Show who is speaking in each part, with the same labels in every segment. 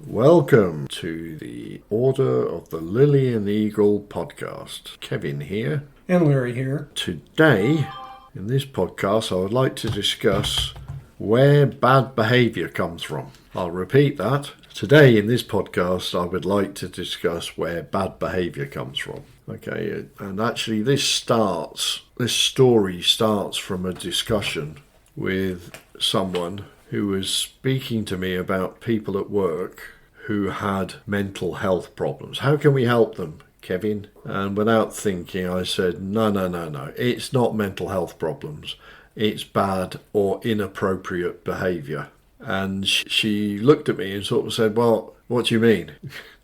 Speaker 1: Welcome to the Order of the Lily and Eagle podcast. Kevin here.
Speaker 2: And Larry here.
Speaker 1: Today, in this podcast, I would like to discuss where bad behaviour comes from. I'll repeat that. Today, in this podcast, I would like to discuss where bad behaviour comes from. Okay, and actually this story starts from a discussion with someone who was speaking to me about people at work who had mental health problems. How can we help them, Kevin? And without thinking, I said, no. It's not mental health problems. It's bad or inappropriate behaviour. And she looked at me and sort of said, well, what do you mean?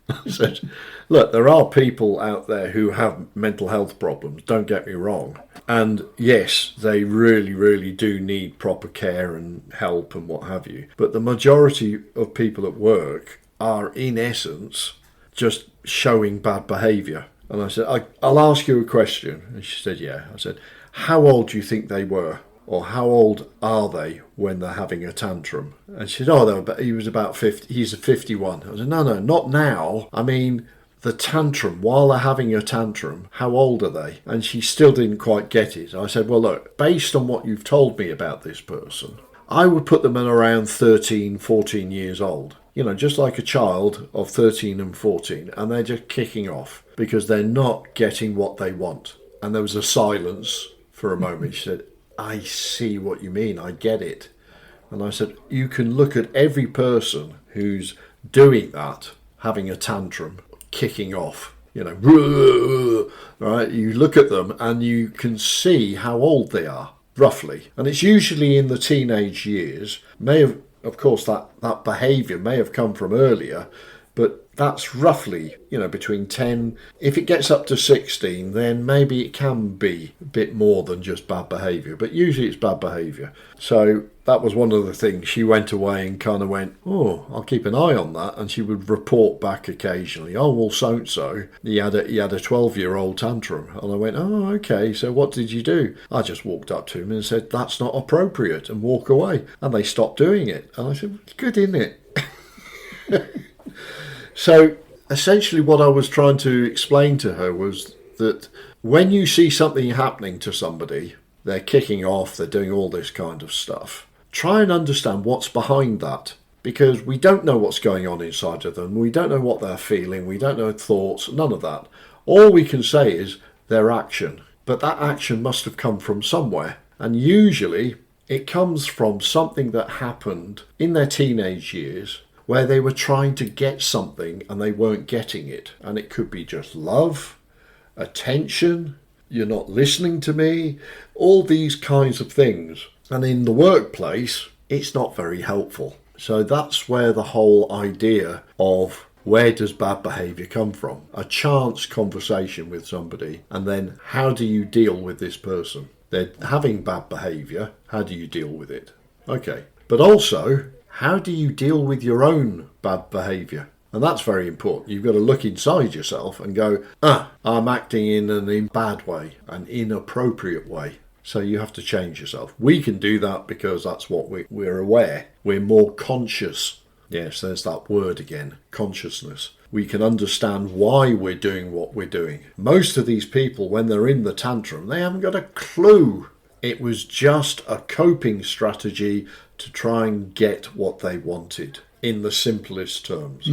Speaker 1: I said, look, there are people out there who have mental health problems, don't get me wrong. And yes, they really do need proper care and help and what have you. But the majority of people at work are, in essence, just showing bad behaviour. And I said, I'll ask you a question. And she said, yeah. I said, how old do you think they were? Or how old are they when they're having a tantrum? And she said, he was about 50. He's 51. I said, no, not now. I mean, the tantrum, while they're having a tantrum, how old are they? And she still didn't quite get it. I said, well, look, based on what you've told me about this person, I would put them at around 13, 14 years old. You know, just like a child of 13 and 14. And they're just kicking off because they're not getting what they want. And there was a silence for a moment. She said, I see what you mean. I get it. And I said, you can look at every person who's doing that, having a tantrum, kicking off, right? You look at them and you can see how old they are, roughly. And it's usually in the teenage years. Of course, that behaviour may have come from earlier, but that's roughly, between 10. If it gets up to 16, then maybe it can be a bit more than just bad behaviour. But usually it's bad behaviour. So that was one of the things. She went away and kind of went, oh, I'll keep an eye on that. And she would report back occasionally. Oh, well, so-and-so, he had a 12-year-old tantrum. And I went, oh, okay, so what did you do? I just walked up to him and said, that's not appropriate, and walk away. And they stopped doing it. And I said, good, isn't it? So essentially what I was trying to explain to her was that when you see something happening to somebody, they're kicking off, they're doing all this kind of stuff, try and understand what's behind that, because we don't know what's going on inside of them. We don't know what they're feeling. We don't know thoughts, none of that. All we can say is their action. But that action must have come from somewhere. And usually it comes from something that happened in their teenage years where they were trying to get something and they weren't getting it. And it could be just love, attention, you're not listening to me, all these kinds of things. And in the workplace, it's not very helpful. So that's where the whole idea of where does bad behaviour come from? A chance conversation with somebody, and then how do you deal with this person? They're having bad behaviour, how do you deal with it? Okay, but also, how do you deal with your own bad behaviour? And that's very important. You've got to look inside yourself and go, I'm acting in a bad way, an inappropriate way. So you have to change yourself. We can do that because that's what we're aware. We're more conscious. Yes, there's that word again, consciousness. We can understand why we're doing what we're doing. Most of these people, when they're in the tantrum, they haven't got a clue. It was just a coping strategy to try and get what they wanted, in the simplest terms.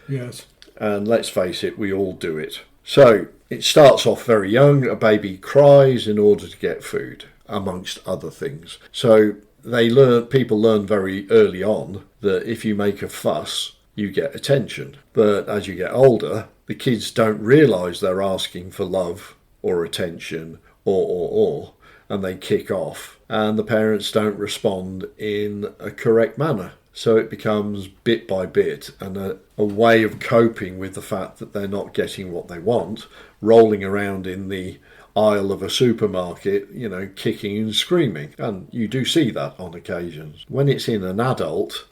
Speaker 2: Yes.
Speaker 1: And let's face it, we all do it. So it starts off very young. A baby cries in order to get food, amongst other things. So people learn very early on that if you make a fuss, you get attention. But as you get older, the kids don't realise they're asking for love or attention or, and they kick off. And the parents don't respond in a correct manner. So it becomes bit by bit and a way of coping with the fact that they're not getting what they want, rolling around in the aisle of a supermarket, kicking and screaming. And you do see that on occasions. When it's in an adult,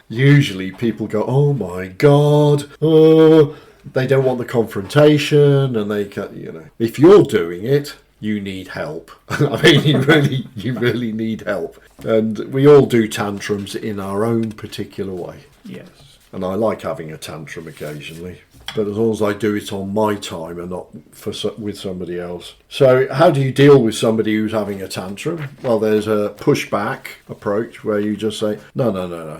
Speaker 1: usually people go, oh my God, they don't want the confrontation, and they can, if you're doing it, you need help. I mean, you really need help. And we all do tantrums in our own particular way.
Speaker 2: Yes.
Speaker 1: And I like having a tantrum occasionally, but as long as I do it on my time and not with somebody else. So how do you deal with somebody who's having a tantrum? Well, there's a pushback approach where you just say, no,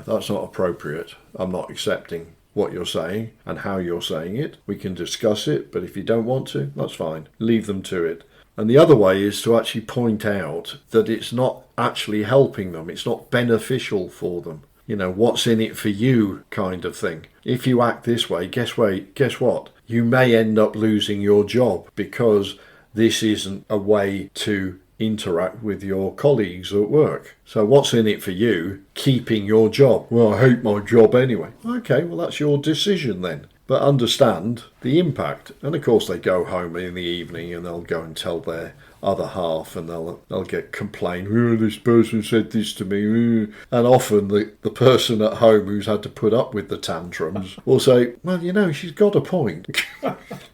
Speaker 1: that's not appropriate. I'm not accepting what you're saying and how you're saying it. We can discuss it, but if you don't want to, that's fine. Leave them to it. And the other way is to actually point out that it's not actually helping them. It's not beneficial for them. You know, what's in it for you kind of thing. If you act this way, guess what? You may end up losing your job because this isn't a way to interact with your colleagues at work. So what's in it for you keeping your job? Well, I hate my job anyway. Okay, well, that's your decision then. But understand the impact. And of course they go home in the evening and they'll go and tell their other half and they'll get complained, oh, this person said this to me. And often the person at home who's had to put up with the tantrums will say, well, you know, she's got a point.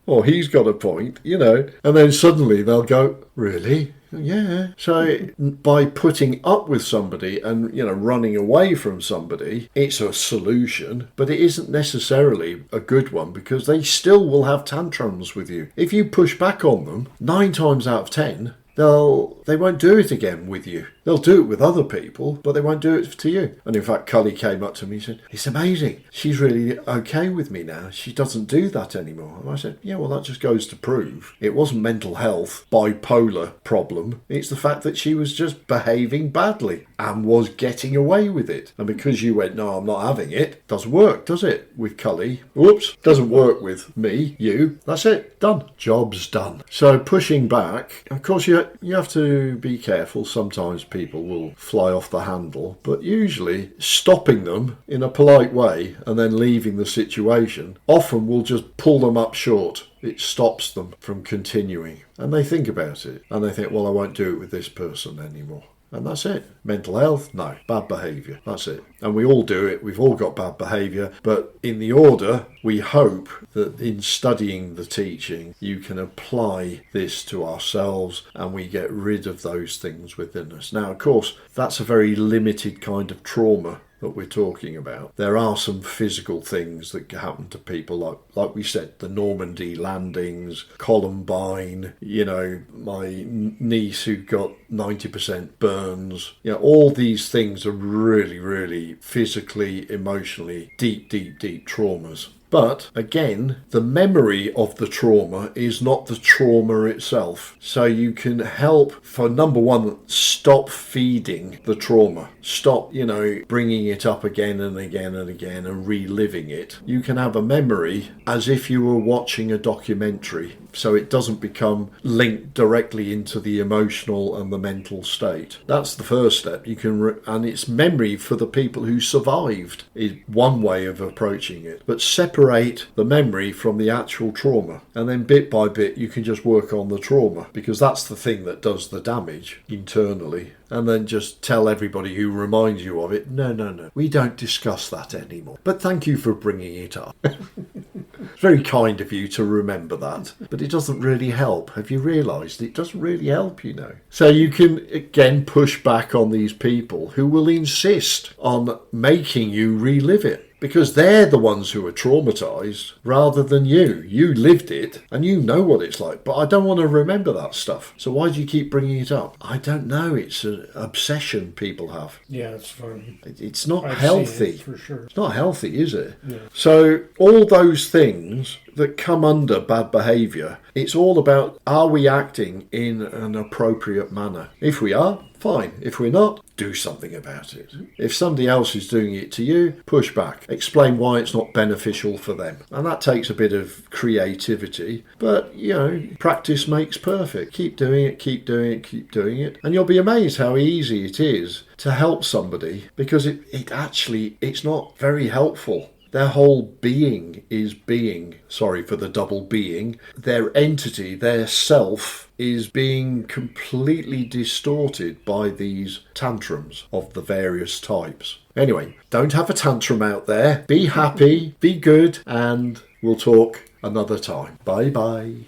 Speaker 1: Or he's got a point, you know. And then suddenly they'll go, really? Yeah. So by putting up with somebody and, you know, running away from somebody, it's a solution, but it isn't necessarily a good one because they still will have tantrums with you. If you push back on them, 9 times out of 10, they won't do it again with you. They'll do it with other people, but they won't do it to you. And in fact, Cully came up to me and said, it's amazing. She's really okay with me now. She doesn't do that anymore. And I said, yeah, well, that just goes to prove it wasn't mental health, bipolar problem. It's the fact that she was just behaving badly and was getting away with it. And because you went, no, I'm not having it, doesn't work, does it? With Cully. Whoops, doesn't work with me, you. That's it, done. Job's done. So pushing back, of course, you have to be careful. Sometimes people will fly off the handle, but usually stopping them in a polite way and then leaving the situation often will just pull them up short. It stops them from continuing. And they think about it and they think, well, I won't do it with this person anymore. And that's it. Mental health? No. Bad behaviour. That's it. And we all do it. We've all got bad behaviour. But in the order, we hope that in studying the teaching, you can apply this to ourselves and we get rid of those things within us. Now, of course, that's a very limited kind of trauma that we're talking about. There are some physical things that happen to people, like we said, the Normandy landings, Columbine, you know, my niece who got 90% burns. You know, all these things are really, really physically, emotionally, deep traumas. But again, the memory of the trauma is not the trauma itself. So you can help, for number one, stop feeding the trauma. Stop, you know, bringing it up again and again and again and reliving it. You can have a memory as if you were watching a documentary. So it doesn't become linked directly into the emotional and the mental state. That's the first step. You can, and it's memory for the people who survived is one way of approaching it. But separate the memory from the actual trauma, and then bit by bit you can just work on the trauma, because that's the thing that does the damage internally. And then just tell everybody who reminds you of it, no, we don't discuss that anymore. But thank you for bringing it up. It's very kind of you to remember that, but it doesn't really help. Have you realised it doesn't really help, you know? So you can, again, push back on these people who will insist on making you relive it. Because they're the ones who are traumatised rather than you. You lived it and you know what it's like. But I don't want to remember that stuff. So why do you keep bringing it up? I don't know. It's an obsession people have.
Speaker 2: Yeah, it's fun.
Speaker 1: It's not
Speaker 2: I've
Speaker 1: healthy.
Speaker 2: seen it, for sure.
Speaker 1: It's not healthy, is it?
Speaker 2: Yeah.
Speaker 1: So all those things that come under bad behaviour, it's all about, are we acting in an appropriate manner? If we are, fine. If we're not, do something about it. If somebody else is doing it to you, push back. Explain why it's not beneficial for them. And that takes a bit of creativity, but, you know, practice makes perfect. Keep doing it, keep doing it, keep doing it. And you'll be amazed how easy it is to help somebody, because it's not very helpful. Their whole being is being, sorry for the double being, their entity, their self is being completely distorted by these tantrums of the various types. Anyway, don't have a tantrum out there. Be happy, be good, and we'll talk another time. Bye bye.